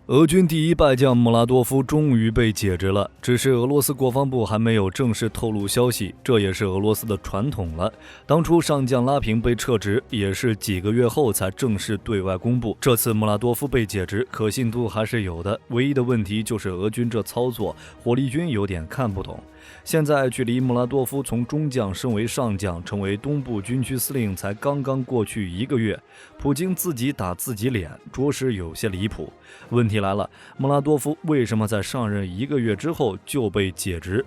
俄军第一败将穆拉多夫终于被解职了，只是俄罗斯国防部还没有正式透露消息，这也是俄罗斯的传统了。当初上将拉平被撤职，也是几个月后才正式对外公布。这次穆拉多夫被解职，可信度还是有的，唯一的问题就是俄军这操作，火力军有点看不懂。现在距离穆拉多夫从中将升为上将，成为东部军区司令才刚刚过去1个月，普京自己打自己脸，着实有些离谱。问题来了，穆拉多夫为什么在上任1个月之后就被解职？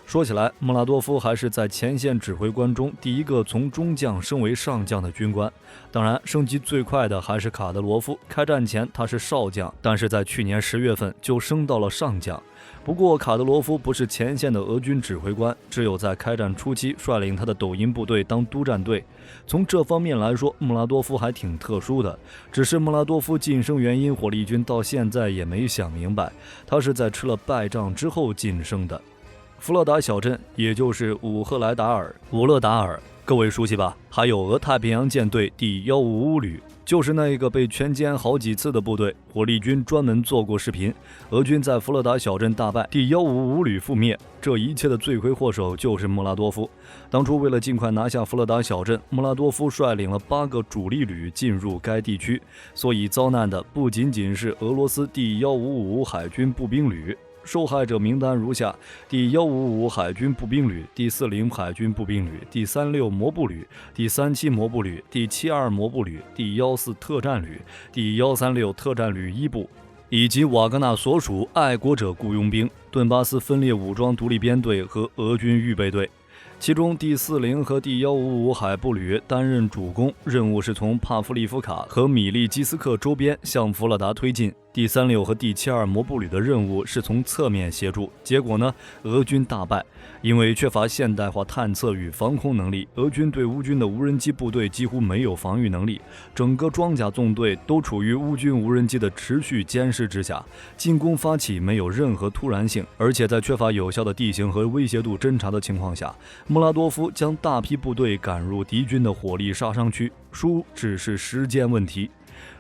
说起来，穆拉多夫还是在前线指挥官中第一个从中将升为上将的军官。当然，升级最快的还是卡德罗夫。开战前他是少将，但是在去年10月份就升到了上将。不过，卡德罗夫不是前线的俄军指挥官，只有在开战初期率领他的抖音部队当督战队。从这方面来说，穆拉多夫还挺特殊的。只是穆拉多夫晋升原因，火力军到现在也没想明白，他是在吃了败仗之后晋升的。弗勒达小镇，也就是伍勒达尔，各位熟悉吧？还有俄太平洋舰队第155旅，就是那一个被全歼好几次的部队。火力军专门做过视频，俄军在弗勒达小镇大败，第155旅覆灭，这一切的罪魁祸首就是穆拉多夫。当初为了尽快拿下弗勒达小镇，穆拉多夫率领了8个主力旅进入该地区，所以遭难的不仅仅是俄罗斯第155海军步兵旅。受害者名单如下：第155海军步兵旅、第40海军步兵旅、第36摩步旅、第37摩步旅、第72摩步旅、第14特战旅、第136特战旅1部，以及瓦格纳所属爱国者雇佣兵、顿巴斯分裂武装独立编队和俄军预备队。其中第40和第155海步旅担任主攻，任务是从帕夫利夫卡和米利基斯克周边向弗勒达推进。第36和第72摩步旅的任务是从侧面协助，结果呢，俄军大败。因为缺乏现代化探测与防空能力，俄军对乌军的无人机部队几乎没有防御能力，整个装甲纵队都处于乌军无人机的持续监视之下，进攻发起没有任何突然性，而且在缺乏有效的地形和威胁度侦察的情况下，穆拉多夫将大批部队赶入敌军的火力杀伤区，输只是时间问题。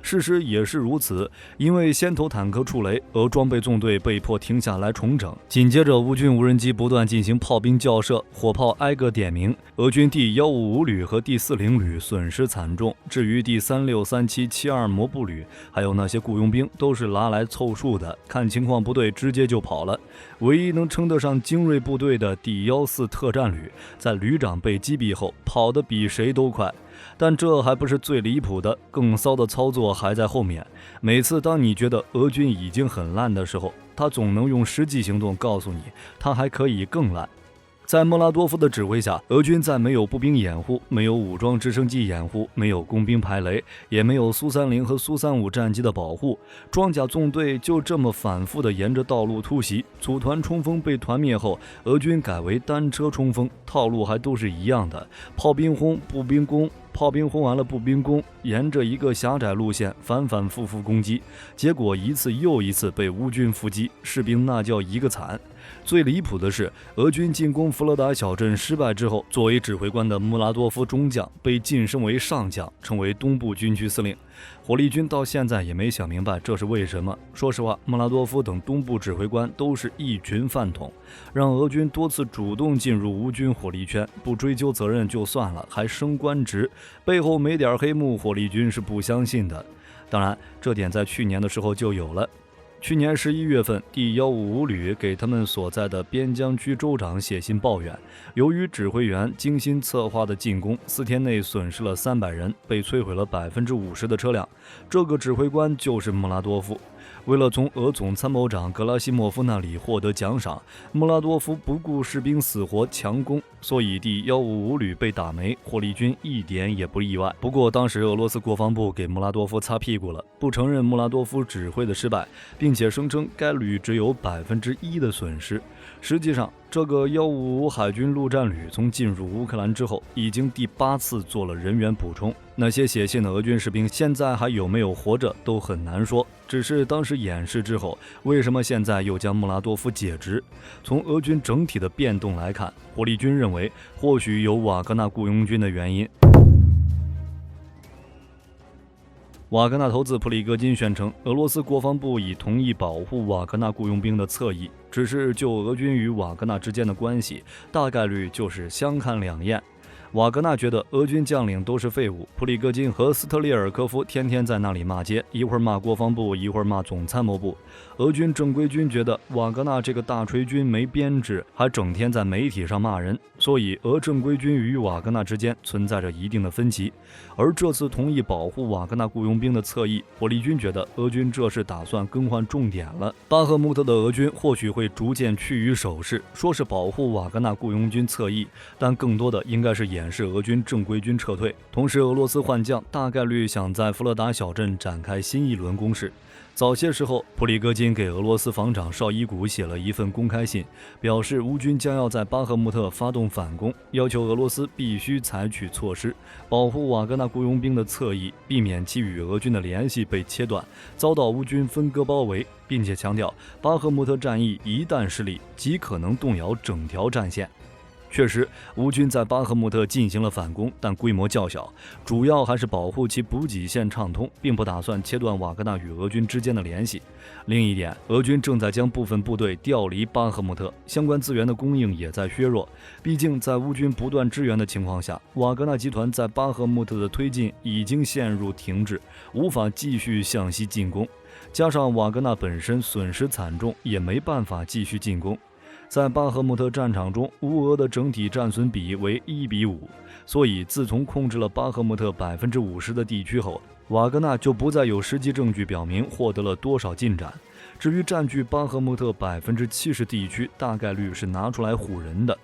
事实也是如此，因为先头坦克触雷，俄装备纵队被迫停下来重整。紧接着，乌军无人机不断进行炮兵校射，火炮挨个点名。俄军第155旅和第40旅损失惨重，至于第36、37、72摩步旅，还有那些雇佣兵，都是拿来凑数的，看情况不对，直接就跑了。唯一能称得上精锐部队的第14特战旅，在旅长被击毙后，跑得比谁都快。但这还不是最离谱的，更骚的操作还在后面。每次当你觉得俄军已经很烂的时候，他总能用实际行动告诉你，他还可以更烂。在穆拉多夫的指挥下，俄军在没有步兵掩护、没有武装直升机掩护、没有工兵排雷，也没有苏30和苏35战机的保护，装甲纵队就这么反复地沿着道路突袭。组团冲锋被团灭后，俄军改为单车冲锋，套路还都是一样的，炮兵轰、步兵攻。炮兵轰完了步兵攻，沿着一个狭窄路线反反复复攻击，结果一次又一次被乌军伏击，士兵那叫一个惨。最离谱的是，俄军进攻弗勒达小镇失败之后，作为指挥官的穆拉多夫中将被晋升为上将，成为东部军区司令。火力军到现在也没想明白这是为什么。说实话，穆拉多夫等东部指挥官都是一群饭桶，让俄军多次主动进入乌军火力圈，不追究责任就算了，还升官职，背后没点黑幕，火力军是不相信的。当然，这点在去年的时候就有了。去年11月份，第155旅给他们所在的边疆区州长写信抱怨，由于指挥员精心策划的进攻，4天内损失了300人，被摧毁了50%的车辆。这个指挥官就是穆拉多夫。为了从俄总参谋长格拉西莫夫那里获得奖赏，穆拉多夫不顾士兵死活强攻，所以第155旅被打没，火力军一点也不意外。不过当时俄罗斯国防部给穆拉多夫擦屁股了，不承认穆拉多夫指挥的失败，并且声称该旅只有1%的损失。实际上，这个155海军陆战旅从进入乌克兰之后，已经第8次做了人员补充。那些写信的俄军士兵现在还有没有活着都很难说。只是当时演示之后，为什么现在又将穆拉多夫解职？从俄军整体的变动来看，火力军认为或许有瓦格纳雇佣军的原因。瓦格纳头子普里戈金宣称，俄罗斯国防部已同意保护瓦格纳雇佣兵的侧翼，只是就俄军与瓦格纳之间的关系，大概率就是相看两厌。瓦格纳觉得俄军将领都是废物，普里戈金和斯特列尔科夫天天在那里骂街，一会儿骂国防部，一会儿骂总参谋部。俄军正规军觉得瓦格纳这个大锤军没编制，还整天在媒体上骂人，所以俄正规军与瓦格纳之间存在着一定的分歧。而这次同意保护瓦格纳雇佣兵的侧翼，火力军觉得俄军这是打算更换重点了。巴赫穆特的俄军或许会逐渐趋于守势，说是保护瓦格纳雇佣军侧翼，但更多的应该是掩饰俄军正规军撤退。同时，俄罗斯换将大概率想在弗勒达小镇展开新一轮攻势。早些时候，普里戈金给俄罗斯防长绍伊古写了一份公开信，表示乌军将要在巴赫穆特发动反攻，要求俄罗斯必须采取措施保护瓦格纳雇佣兵的侧翼，避免其与俄军的联系被切断，遭到乌军分割包围，并且强调巴赫穆特战役一旦失利，极可能动摇整条战线。确实，乌军在巴赫穆特进行了反攻，但规模较小，主要还是保护其补给线畅通，并不打算切断瓦格纳与俄军之间的联系。另一点，俄军正在将部分部队调离巴赫穆特，相关资源的供应也在削弱。毕竟，在乌军不断支援的情况下，瓦格纳集团在巴赫穆特的推进已经陷入停滞，无法继续向西进攻。加上瓦格纳本身损失惨重，也没办法继续进攻。在巴赫穆特战场中，乌俄的整体战损比为1:5，所以自从控制了巴赫穆特50%的地区后，瓦格纳就不再有实际证据表明获得了多少进展。至于占据巴赫穆特70%地区，大概率是拿出来唬人的。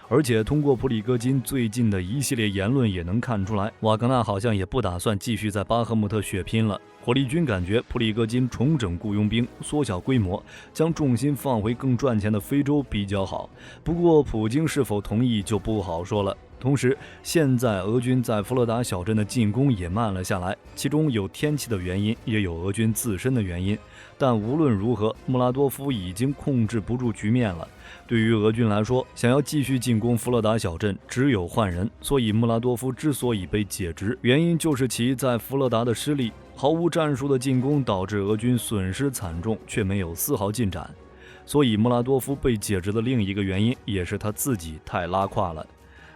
而且通过普里戈金最近的一系列言论也能看出来，瓦格纳好像也不打算继续在巴赫穆特血拼了。火力军感觉普里戈金重整雇佣兵，缩小规模，将重心放回更赚钱的非洲比较好。不过普京是否同意就不好说了。同时，现在俄军在弗勒达小镇的进攻也慢了下来，其中有天气的原因，也有俄军自身的原因。但无论如何，穆拉多夫已经控制不住局面了。对于俄军来说，想要继续进攻弗勒达小镇，只有换人。所以穆拉多夫之所以被解职，原因就是其在弗勒达的失利。毫无战术的进攻导致俄军损失惨重，却没有丝毫进展。所以穆拉多夫被解职的另一个原因，也是他自己太拉胯了。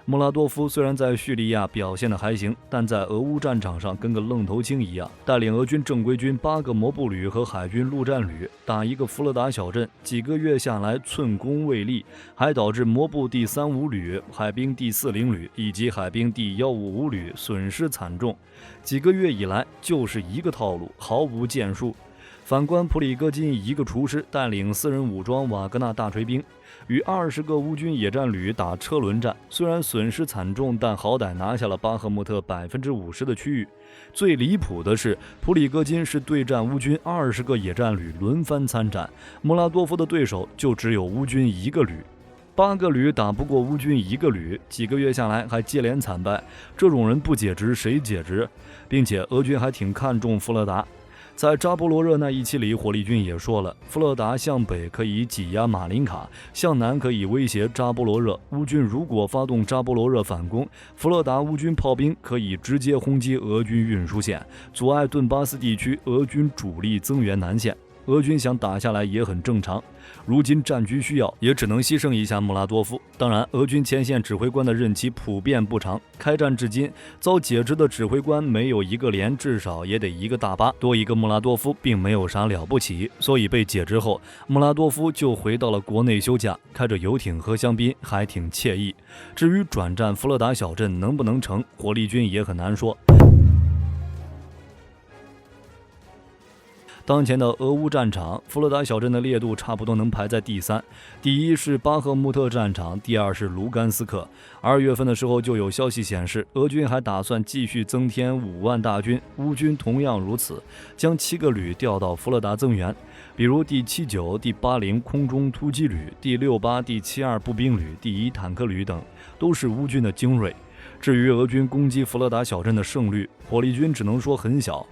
穆拉多夫虽然在叙利亚表现得还行，但在俄乌战场上跟个愣头青一样，带领俄军正规军8个摩步旅和海军陆战旅打一个弗勒达小镇，几个月下来寸功未立，还导致摩步第35旅、海兵第40旅以及海兵第155旅损失惨重。几个月以来就是一个套路，毫无建树。反观普里戈金一个厨师带领私人武装瓦格纳大锤兵，与20个乌军野战旅打车轮战，虽然损失惨重，但好歹拿下了巴赫穆特50%的区域。最离谱的是，普里戈金是对战乌军20个野战旅轮番参战，穆拉多夫的对手就只有乌军1个旅。8个旅打不过乌军1个旅，几个月下来还接连惨败，这种人不解职谁解职？并且俄军还挺看重弗勒达。在扎波罗热那一期里，火力军也说了，弗勒达向北可以挤压马林卡，向南可以威胁扎波罗热。乌军如果发动扎波罗热反攻，弗勒达乌军炮兵可以直接轰击俄军运输线，阻碍顿巴斯地区俄军主力增援南线。俄军想打下来也很正常，如今战局需要，也只能牺牲一下穆拉多夫。当然，俄军前线指挥官的任期普遍不长，开战至今遭解职的指挥官没有一个连，至少也得一个大巴，多一个穆拉多夫并没有啥了不起。所以被解职后，穆拉多夫就回到了国内休假，开着游艇喝香槟，还挺惬意。至于转战弗勒达小镇能不能成，火力军也很难说。当前的俄乌战场，弗勒达小镇的烈度差不多能排在第3，第一是巴赫穆特战场，第2是卢甘斯克。2月份的时候就有消息显示，俄军还打算继续增添5万大军，乌军同样如此，将7个旅调到弗勒达增援，比如第79、第80空中突击旅、第68、第72步兵旅、第1坦克旅等，都是乌军的精锐。至于俄军攻击弗勒达小镇的胜率，火力军只能说很小。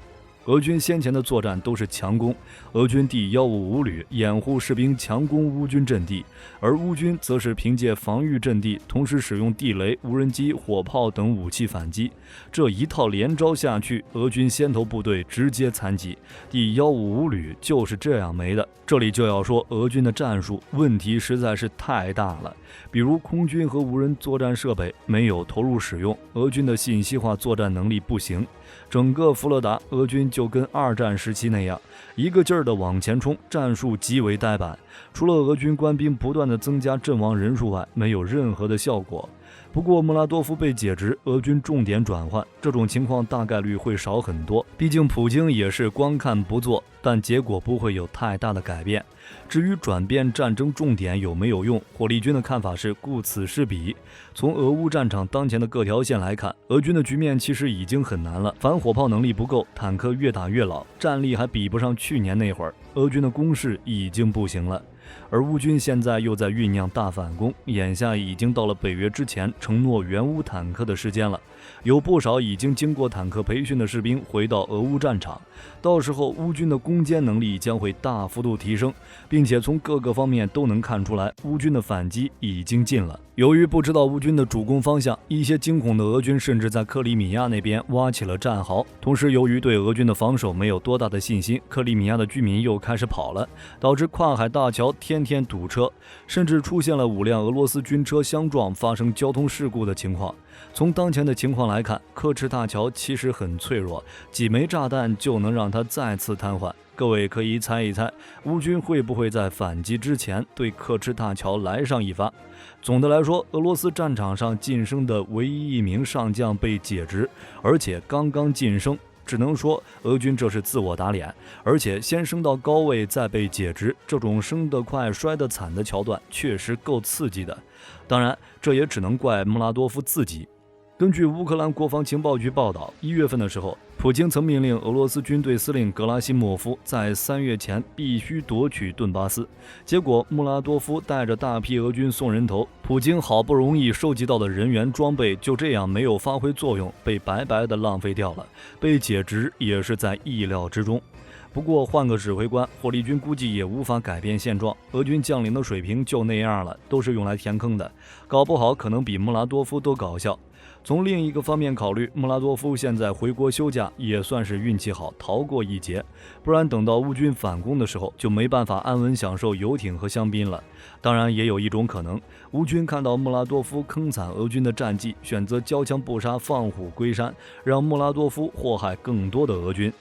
俄军先前的作战都是强攻，俄军第155旅掩护士兵强攻乌军阵地，而乌军则是凭借防御阵地，同时使用地雷、无人机、火炮等武器反击。这一套连招下去，俄军先头部队直接残疾，第155旅就是这样没的。这里就要说俄军的战术问题实在是太大了，比如空军和无人作战设备没有投入使用，俄军的信息化作战能力不行，整个福勒达俄军就跟二战时期那样，一个劲儿的往前冲，战术极为呆板，除了俄军官兵不断的增加阵亡人数外，没有任何的效果。不过穆拉多夫被解职，俄军重点转换，这种情况大概率会少很多，毕竟普京也是光看不做，但结果不会有太大的改变。至于转变战争重点有没有用，火力军的看法是顾此失彼。从俄乌战场当前的各条线来看，俄军的局面其实已经很难了，反火炮能力不够，坦克越打越老，战力还比不上去年那会儿，俄军的攻势已经不行了。而乌军现在又在酝酿大反攻，眼下已经到了北约之前承诺援乌坦克的时间了，有不少已经经过坦克培训的士兵回到俄乌战场，到时候乌军的攻坚能力将会大幅度提升，并且从各个方面都能看出来乌军的反击已经近了。由于不知道乌军的主攻方向，一些惊恐的俄军甚至在克里米亚那边挖起了战壕，同时由于对俄军的防守没有多大的信心，克里米亚的居民又开始跑了，导致跨海大桥天天堵车，甚至出现了5辆俄罗斯军车相撞发生交通事故的情况。从当前的情况来看，克赤大桥其实很脆弱，几枚炸弹就能让它再次瘫痪。各位可以猜一猜，乌军会不会在反击之前对克赤大桥来上一发？总的来说，俄罗斯战场上晋升的唯一一名上将被解职，而且刚刚晋升，只能说俄军这是自我打脸，而且先升到高位再被解职，这种升得快摔得惨的桥段确实够刺激的。当然，这也只能怪穆拉多夫自己。根据乌克兰国防情报局报道，1月份的时候，普京曾命令俄罗斯军队司令格拉西莫夫在3月前必须夺取顿巴斯。结果穆拉多夫带着大批俄军送人头，普京好不容易收集到的人员装备就这样没有发挥作用，被白白的浪费掉了，被解职也是在意料之中。不过换个指挥官，火力军估计也无法改变现状，俄军将领的水平就那样了，都是用来填坑的，搞不好可能比穆拉多夫都搞笑。从另一个方面考虑，穆拉多夫现在回国休假也算是运气好，逃过一劫，不然等到乌军反攻的时候就没办法安稳享受游艇和香槟了。当然也有一种可能，乌军看到穆拉多夫坑惨俄军的战绩，选择交枪不杀，放虎归山，让穆拉多夫祸害更多的俄军。